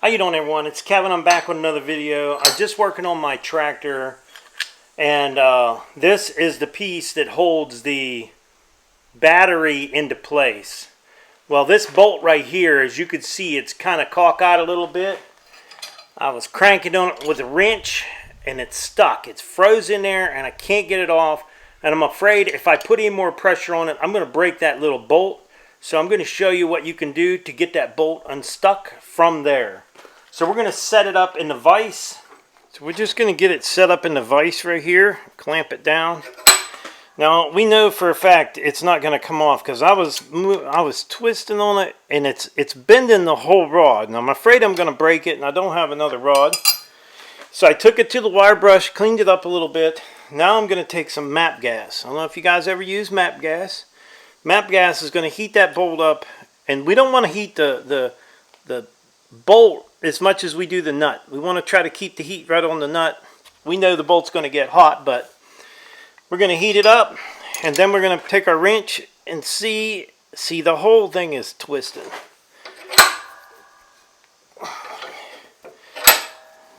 How you doing, everyone? It's Kevin. I'm back with another video. I'm just working on my tractor, and this is the piece that holds the battery into place. Well, this bolt right here, as you can see, it's kind of cockeyed a little bit. I was cranking on it with a wrench, and it's stuck. It's frozen there, and I can't get it off. And I'm afraid if I put any more pressure on it, I'm going to break that little bolt. So I'm going to show you what you can do to get that bolt unstuck from there. So we're going to set it up in the vise. So we're just going to get it set up in the vise right here. Clamp it down. Now we know for a fact it's not going to come off because I was twisting on it and it's bending the whole rod. And I'm afraid I'm going to break it, and I don't have another rod. So I took it to the wire brush, cleaned it up a little bit. Now I'm going to take some MAP gas. I don't know if you guys ever use MAP gas. MAP gas is going to heat that bolt up, and we don't want to heat the bolt as much as we do the nut. We want to try to keep the heat right on the nut. We know the bolt's going to get hot, but we're going to heat it up, and then we're going to take our wrench and see the whole thing is twisted.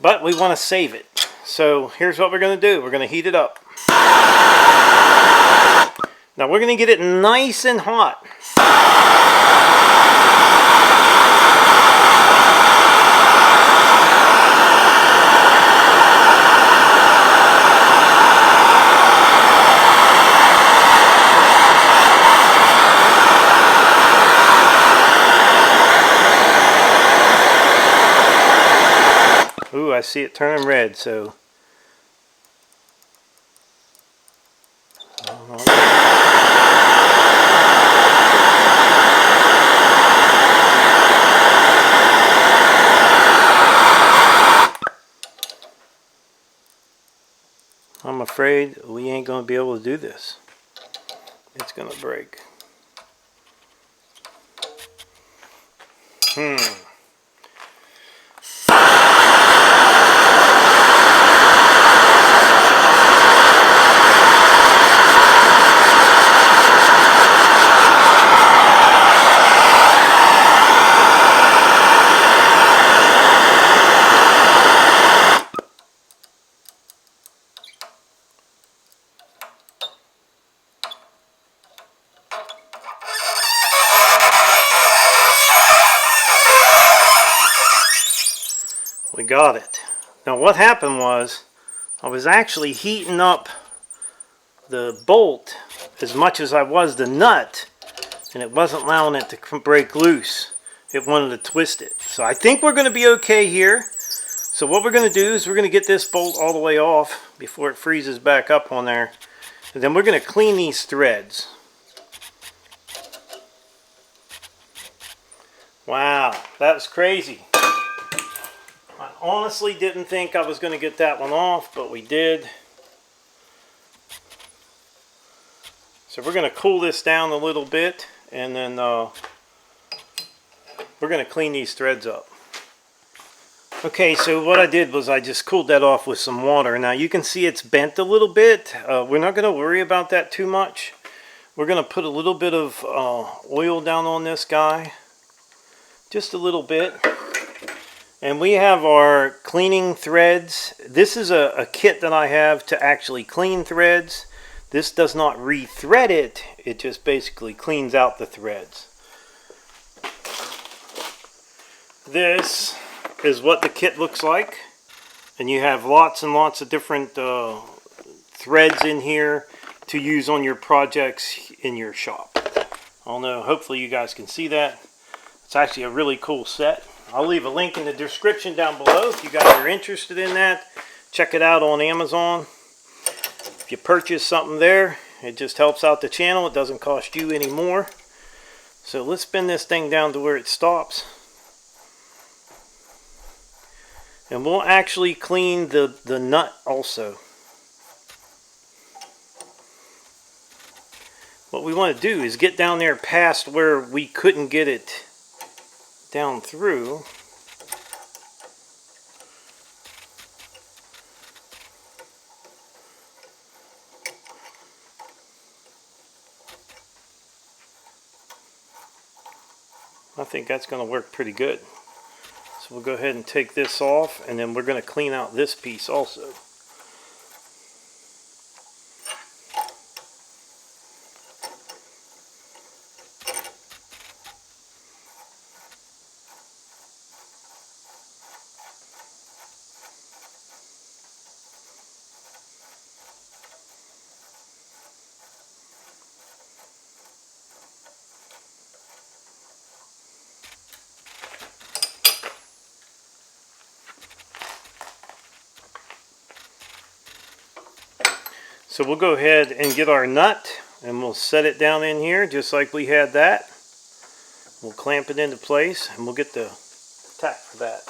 But we want to save it. So here's what we're going to do. We're going to heat it up. Now we're going to get it nice and hot. Ooh, I see it turning red, so I'm afraid we ain't going to be able to do this. It's going to break. We got it. Now what happened was I was actually heating up the bolt as much as I was the nut, and it wasn't allowing it to break loose. It wanted to twist it. So I think we're going to be okay here. So what we're going to do is we're going to get this bolt all the way off before it freezes back up on there. And then we're going to clean these threads. Wow, that was crazy. I honestly didn't think I was going to get that one off, but we did. So we're going to cool this down a little bit, and then we're going to clean these threads up. Okay, so what I did was I just cooled that off with some water. Now you can see it's bent a little bit. We're not going to worry about that too much. We're going to put a little bit of oil down on this guy. Just a little bit. And we have our cleaning threads. This is a kit that I have to actually clean threads. This does not re-thread it. It just basically cleans out the threads. This is what the kit looks like. And you have lots and lots of different threads in here to use on your projects in your shop. I don't know, hopefully you guys can see that. It's actually a really cool set. I'll leave a link in the description down below if you guys are interested in that. Check it out on Amazon. If you purchase something there, it just helps out the channel. It doesn't cost you any more. So let's spin this thing down to where it stops. And we'll actually clean the nut also. What we want to do is get down there past where we couldn't get it down through. I think that's going to work pretty good. So So we'll go ahead and take this off, and then we're going to clean out this piece also. So we'll go ahead and get our nut, and we'll set it down in here just like we had that. We'll clamp it into place, and we'll get the tack for that.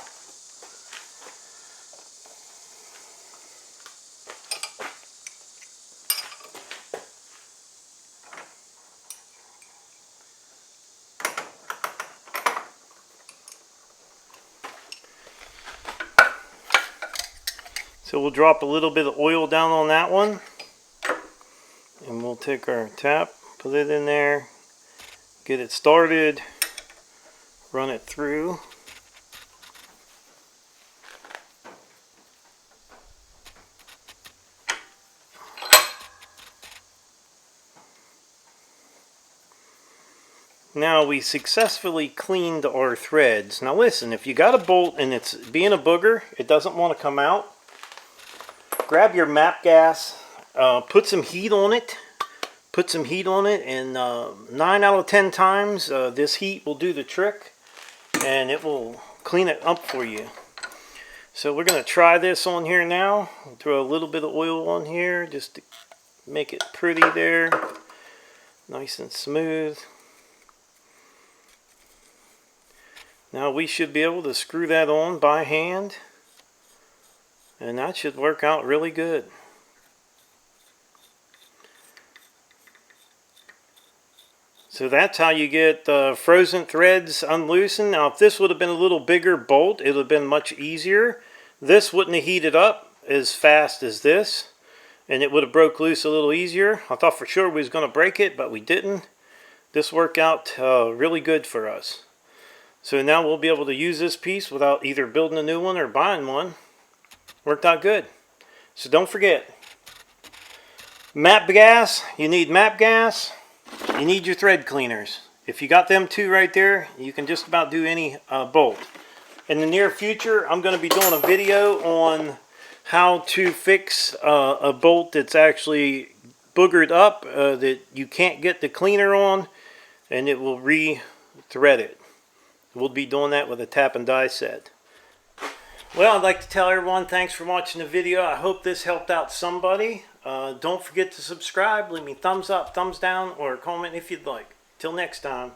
So we'll drop a little bit of oil down on that one. And we'll take our tap, put it in there, get it started, run it through. Now we successfully cleaned our threads. Now listen, if you got a bolt and it's being a booger, it doesn't want to come out, grab your MAP gas. Put some heat on it. And 9 out of 10 times this heat will do the trick, and it will clean it up for you. So we're going to try this on here now. We'll throw a little bit of oil on here just to make it pretty there, nice and smooth. Now we should be able to screw that on by hand, and that should work out really good. So that's how you get frozen threads unloosened. Now if this would have been a little bigger bolt, it would have been much easier. This wouldn't have heated up as fast as this, and it would have broke loose a little easier. I thought for sure we was going to break it, but we didn't. This worked out really good for us. So now we'll be able to use this piece without either building a new one or buying one. Worked out good. So don't forget, MAP gas, you need MAP gas. You need your thread cleaners. If you got them two right there, you can just about do any bolt. In the near future, I'm going to be doing a video on how to fix a bolt that's actually boogered up, that you can't get the cleaner on, and it will re-thread it. We'll be doing that with a tap and die set. Well, I'd like to tell everyone thanks for watching the video. I hope this helped out somebody. Don't forget to subscribe. Leave me thumbs up, thumbs down, or a comment if you'd like. Till next time.